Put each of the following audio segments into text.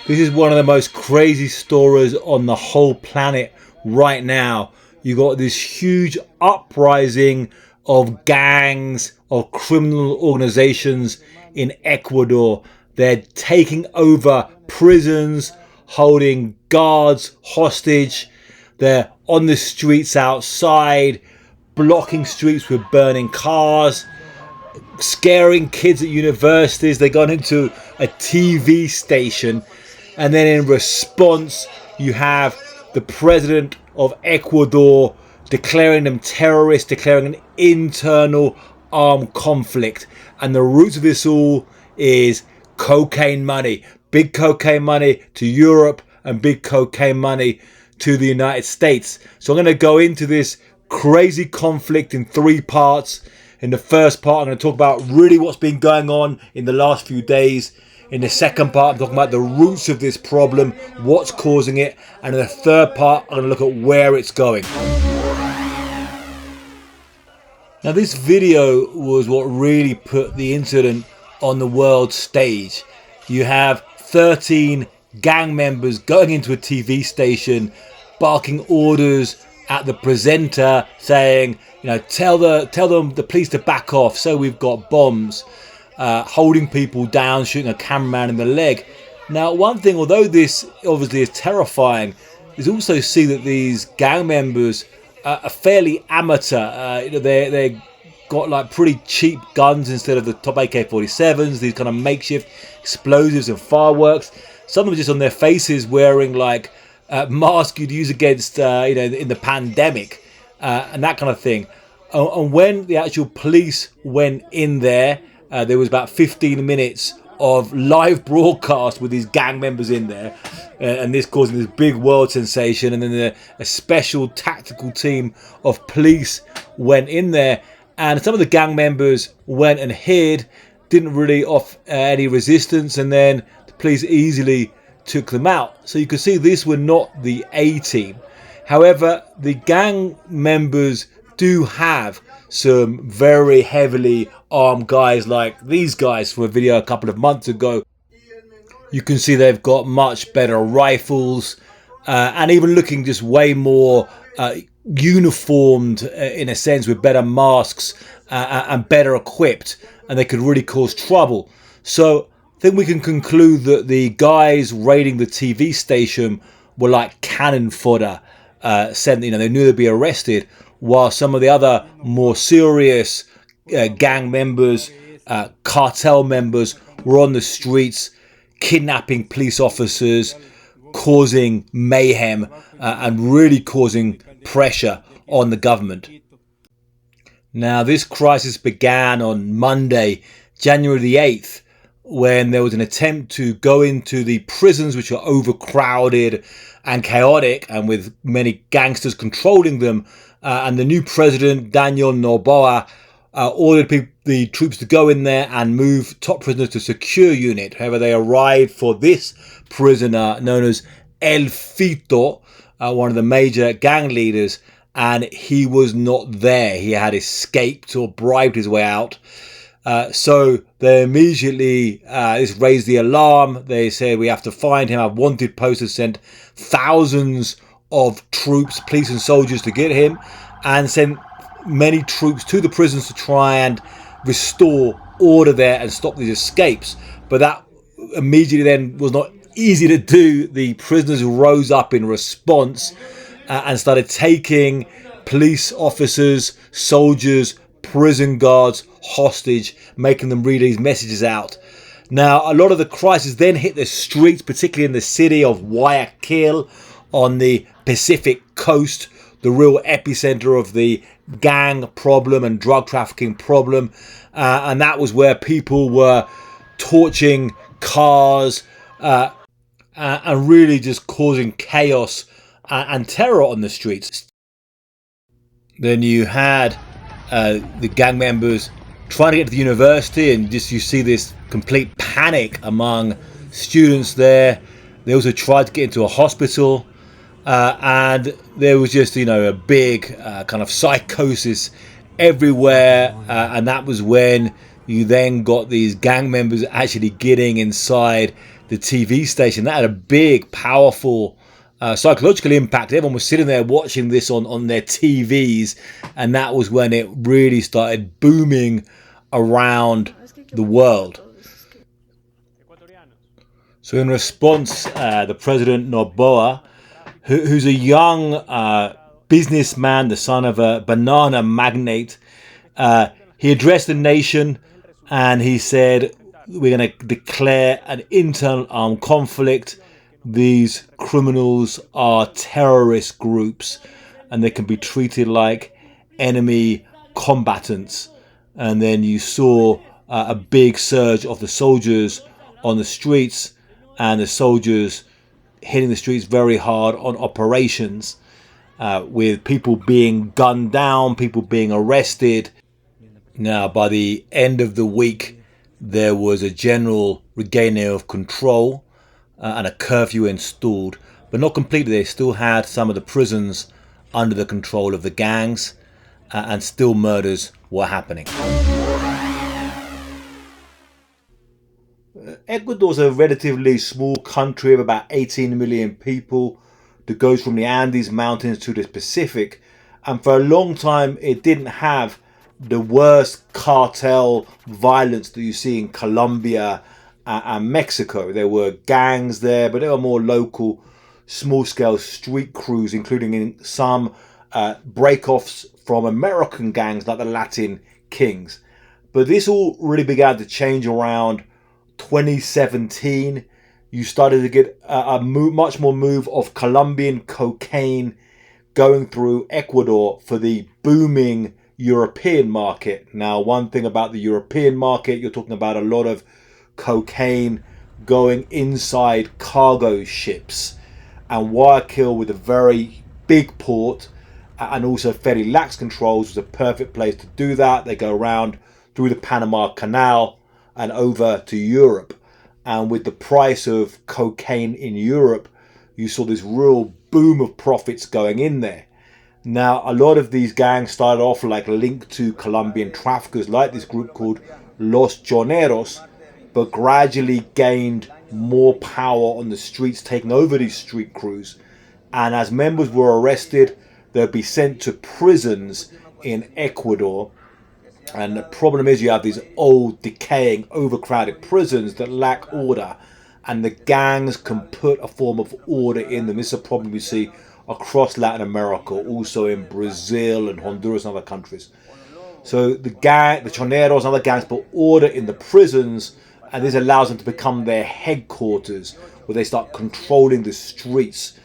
This is one of the most crazy stories on the whole planet right now. You got this huge uprising of gangs, of criminal organizations in Ecuador. They're taking over prisons, holding guards hostage. They're on the streets outside, blocking streets with burning cars, scaring kids at universities. They got into a TV station, and then in response you have the president of Ecuador declaring them terrorists, declaring an internal armed conflict. And the roots of this all is cocaine money, big cocaine money to Europe and big cocaine money to the United States. So I'm going to go into this crazy conflict in 3 parts. In the first part, I'm going to talk about really what's been going on in the last few days. In the second part, I'm talking about the roots of this problem, what's causing it. And in the third part, I'm going to look at where it's going. Now, this video was what really put the incident on the world stage. You have 13 gang members going into a TV station, barking orders at the presenter, saying, you know, tell them the police to back off, so we've got bombs, holding people down, shooting a cameraman in the leg. Now, one thing, although this obviously is terrifying, is also see that these gang members are fairly amateur. They got like pretty cheap guns instead of the top AK-47s, these kind of makeshift explosives and fireworks. Some of them just on their faces wearing like masks you'd use against, in the pandemic and that kind of thing. And when the actual police went in there, there was about 15 minutes of live broadcast with these gang members in there, and this causing this big world sensation. And then a special tactical team of police went in there, and some of the gang members went and hid, didn't really offer any resistance, and then the police easily took them out. So you can see these were not the A team. However, the gang members do have some very heavily armed guys like these guys from a video a couple of months ago. You can see they've got much better rifles and even looking just way more uniformed in a sense, with better masks and better equipped, and they could really cause trouble. So I think we can conclude that the guys raiding the TV station were like cannon fodder. They knew they'd be arrested, while some of the other more serious gang members, cartel members, were on the streets kidnapping police officers, causing mayhem and really causing pressure on the government. Now, this crisis began on Monday, January the 8th, when there was an attempt to go into the prisons, which are overcrowded and chaotic, and with many gangsters controlling them. And the new president, Daniel Noboa, ordered the troops to go in there and move top prisoners to secure unit. However, they arrived for this prisoner known as El Fito, one of the major gang leaders, and he was not there. He had escaped or bribed his way out. So they immediately, this raised the alarm. They said, we have to find him. A wanted posters sent thousands of troops, police and soldiers to get him, and sent many troops to the prisons to try and restore order there and stop these escapes. But that immediately then was not easy to do. The prisoners rose up in response and started taking police officers, soldiers, prison guards hostage, making them read these messages out. Now, a lot of the crisis then hit the streets, particularly in the city of Guayaquil on the Pacific coast, the real epicenter of the gang problem and drug trafficking problem. And that was where people were torching cars and really just causing chaos and terror on the streets. Then you had the gang members trying to get to the university, and just you see this complete panic among students there. They also tried to get into a hospital, and there was just a big kind of psychosis everywhere, and that was when you then got these gang members actually getting inside the TV station. That had a big, powerful psychological impact. Everyone was sitting there watching this on their TVs, and that was when it really started booming around the world. So in response, the president Noboa, who's a young businessman, the son of a banana magnate, he addressed the nation and he said, we're going to declare an internal armed conflict. These criminals are terrorist groups and they can be treated like enemy combatants. And then you saw a big surge of the soldiers on the streets, and the soldiers hitting the streets very hard on operations, with people being gunned down, people being arrested. Now, by the end of the week, there was a general regaining of control and a curfew installed, but not completely. They still had some of the prisons under the control of the gangs, and still murders were happening. Ecuador's a relatively small country of about 18 million people that goes from the Andes Mountains to the Pacific, and for a long time it didn't have the worst cartel violence that you see in Colombia and Mexico. There were gangs there, but they were more local, small-scale street crews, including in some break-offs from American gangs like the Latin Kings. But this all really began to change around 2017. You started to get much more move of Colombian cocaine going through Ecuador for the booming European market. Now, one thing about the European market, you're talking about a lot of cocaine going inside cargo ships, and Guayaquil, with a very big port and also fairly lax controls, was a perfect place to do that. They go around through the Panama Canal and over to Europe. And with the price of cocaine in Europe, you saw this real boom of profits going in there. Now, a lot of these gangs started off like linked to Colombian traffickers, like this group called Los Choneros, but gradually gained more power on the streets, taking over these street crews. And as members were arrested, they'd be sent to prisons in Ecuador. And the problem is you have these old, decaying, overcrowded prisons that lack order, and the gangs can put a form of order in them. This is a problem we see across Latin America, also in Brazil and Honduras and other countries. So the Choneros and other gangs put order in the prisons, and this allows them to become their headquarters, where they start controlling the streets.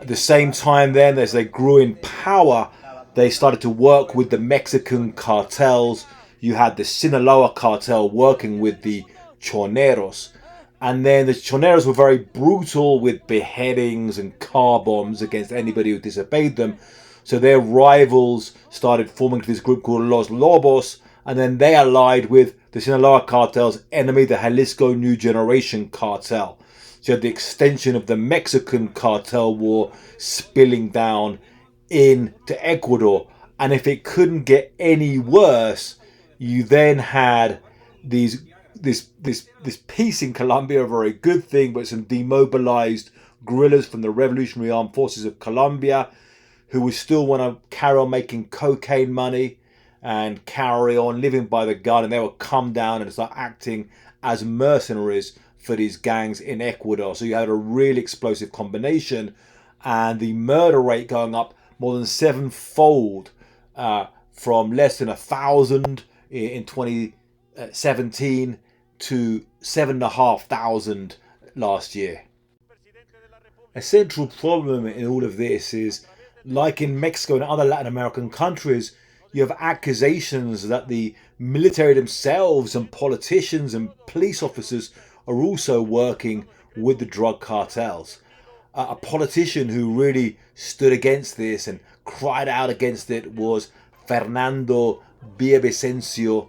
At the same time then, as they grew in power, they started to work with the Mexican cartels. You had the Sinaloa cartel working with the Choneros. And then the Choneros were very brutal with beheadings and car bombs against anybody who disobeyed them. So their rivals started forming this group called Los Lobos, and then they allied with the Sinaloa cartel's enemy, the Jalisco New Generation cartel. So you had the extension of the Mexican cartel war spilling down into Ecuador. And if it couldn't get any worse, you then had this peace in Colombia, a very good thing, but some demobilized guerrillas from the Revolutionary Armed Forces of Colombia who would still want to carry on making cocaine money and carry on living by the gun, and they would come down and start acting as mercenaries for these gangs in Ecuador. So you had a really explosive combination, and the murder rate going up more than sevenfold, from less than 1,000 in 2017 to 7,500 last year. A central problem in all of this is, like in Mexico and other Latin American countries, you have accusations that the military themselves and politicians and police officers are also working with the drug cartels. A politician who really stood against this and cried out against it was Fernando Villavicencio,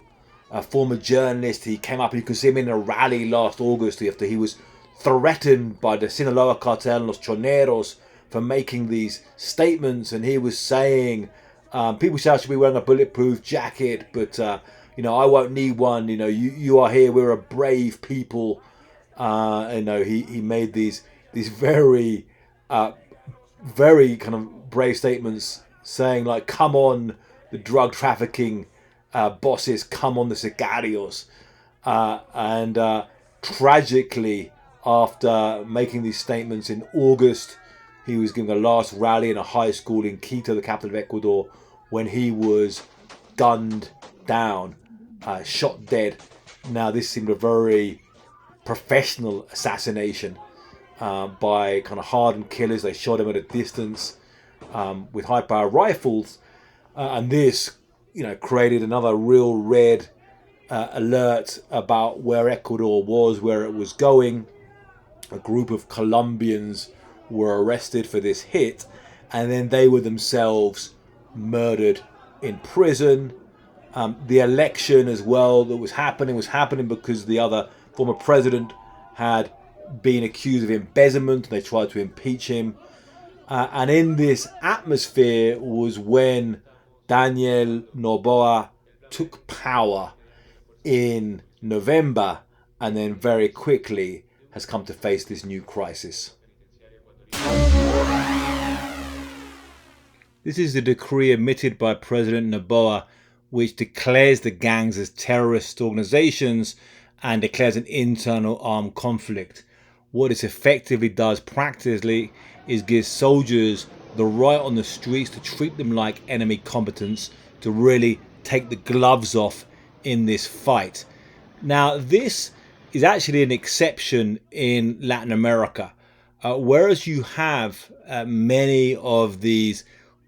a former journalist. He came up, and you could see him in a rally last August after he was threatened by the Sinaloa cartel and Los Choneros for making these statements, and he was saying, people say I should be wearing a bulletproof jacket, but I won't need one. You are here, we're a brave people, He made these very kind of brave statements saying like, "Come on, the drug trafficking bosses, come on, the sicarios," and tragically, after making these statements in August, he was giving a last rally in a high school in Quito, the capital of Ecuador, when he was gunned down, shot dead. Now, this seemed a very professional assassination by kind of hardened killers. They shot him at a distance with high-power rifles, and this, created another real red alert about where Ecuador was, where it was going. A group of Colombians were arrested for this hit, and then they were themselves murdered in prison. The election as well that was happening because the other former president had been accused of embezzlement. They tried to impeach him. And in this atmosphere was when Daniel Noboa took power in November, and then very quickly has come to face this new crisis. This is the decree emitted by President Noboa, which declares the gangs as terrorist organizations and declares an internal armed conflict. What this effectively does practically is gives soldiers the right on the streets to treat them like enemy combatants, to really take the gloves off in this fight. Now, this is actually an exception in Latin America. Whereas you have many of these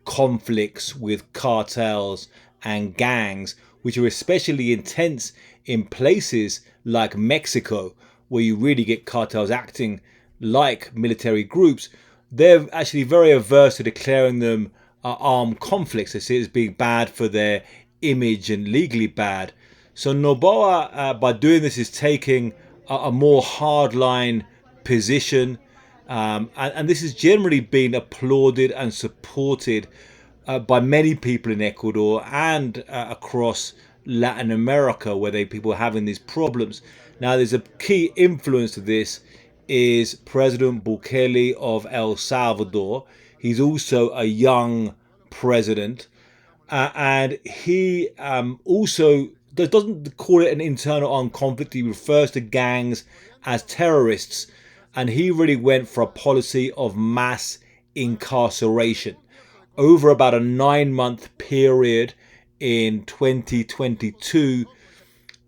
conflicts with cartels and gangs, which are especially intense in places like Mexico, where you really get cartels acting like military groups, they're actually very averse to declaring them armed conflicts. They see it as being bad for their image and legally bad. So Noboa, by doing this, is taking a more hardline position, and this has generally been applauded and supported by many people in Ecuador and across Latin America, where people are having these problems. Now, there's a key influence to this is President Bukele of El Salvador. He's also a young president, and he also doesn't call it an internal armed conflict. He refers to gangs as terrorists, and he really went for a policy of mass incarceration. Over about a 9-month period in 2022,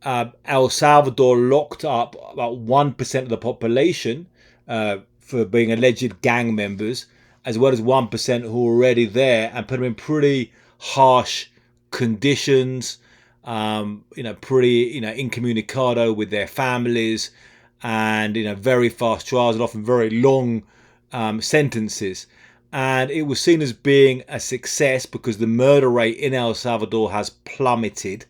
El Salvador locked up about 1% of the population for being alleged gang members, as well as 1% who were already there, and put them in pretty harsh conditions, pretty, incommunicado with their families, and, very fast trials and often very long sentences. And it was seen as being a success because the murder rate in El Salvador has plummeted,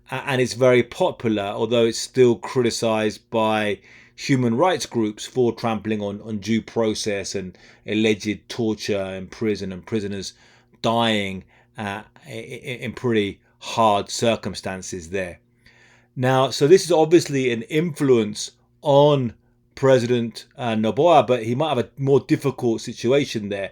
and it's very popular, although it's still criticized by human rights groups for trampling on due process and alleged torture in prison, and prisoners dying in pretty hard circumstances there. Now, so this is obviously an influence on President Noboa, but he might have a more difficult situation there.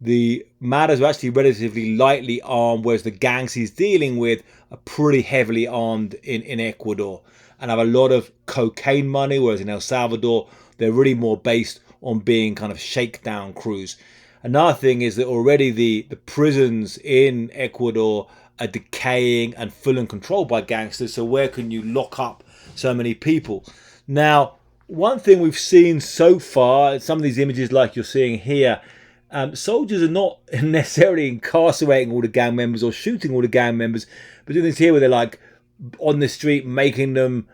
The matters are actually relatively lightly armed, whereas the gangs he's dealing with are pretty heavily armed in Ecuador and have a lot of cocaine money, whereas in El Salvador, they're really more based on being kind of shakedown crews. Another thing is that already the prisons in Ecuador are decaying and full and controlled by gangsters, so where can you lock up so many people? Now, one thing we've seen so far, some of these images like you're seeing here, soldiers are not necessarily incarcerating all the gang members or shooting all the gang members, but doing this here where they're like on the street making them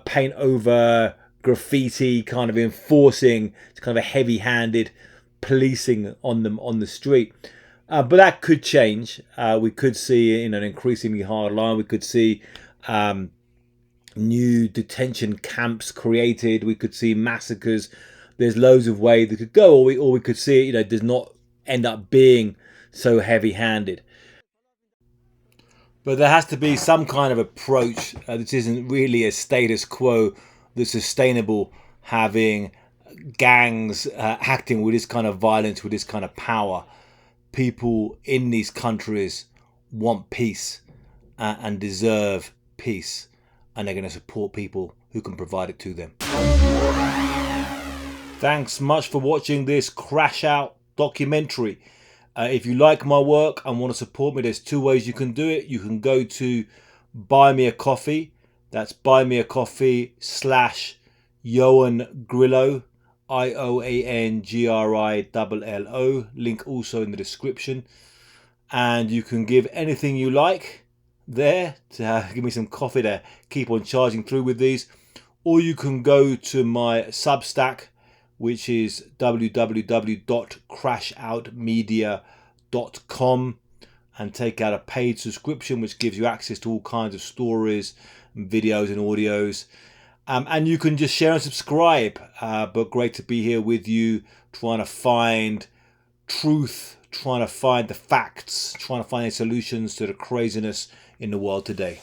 paint over graffiti, kind of enforcing kind of a heavy-handed policing on them on the street. But that could change. We could see in an increasingly hard line, we could see new detention camps created. We could see massacres. There's loads of ways that could go, or we could see it, does not end up being so heavy-handed. But there has to be some kind of approach that isn't really a status quo that's sustainable having gangs acting with this kind of violence, with this kind of power. People in these countries want peace and deserve peace, and they're going to support people who can provide it to them. Thanks much for watching this Crash Out documentary. If you like my work and want to support me, there's two ways you can do it. You can go to Buy Me a Coffee. That's buymeacoffee.com/Ioan Grillo, IOANGRILLO. Link also in the description. And you can give anything you like there to give me some coffee to keep on charging through with these. Or you can go to my Substack, which is www.crashoutmedia.com, and take out a paid subscription which gives you access to all kinds of stories, videos and audios. And you can just share and subscribe. But great to be here with you, trying to find truth, trying to find the facts, trying to find solutions to the craziness in the world today.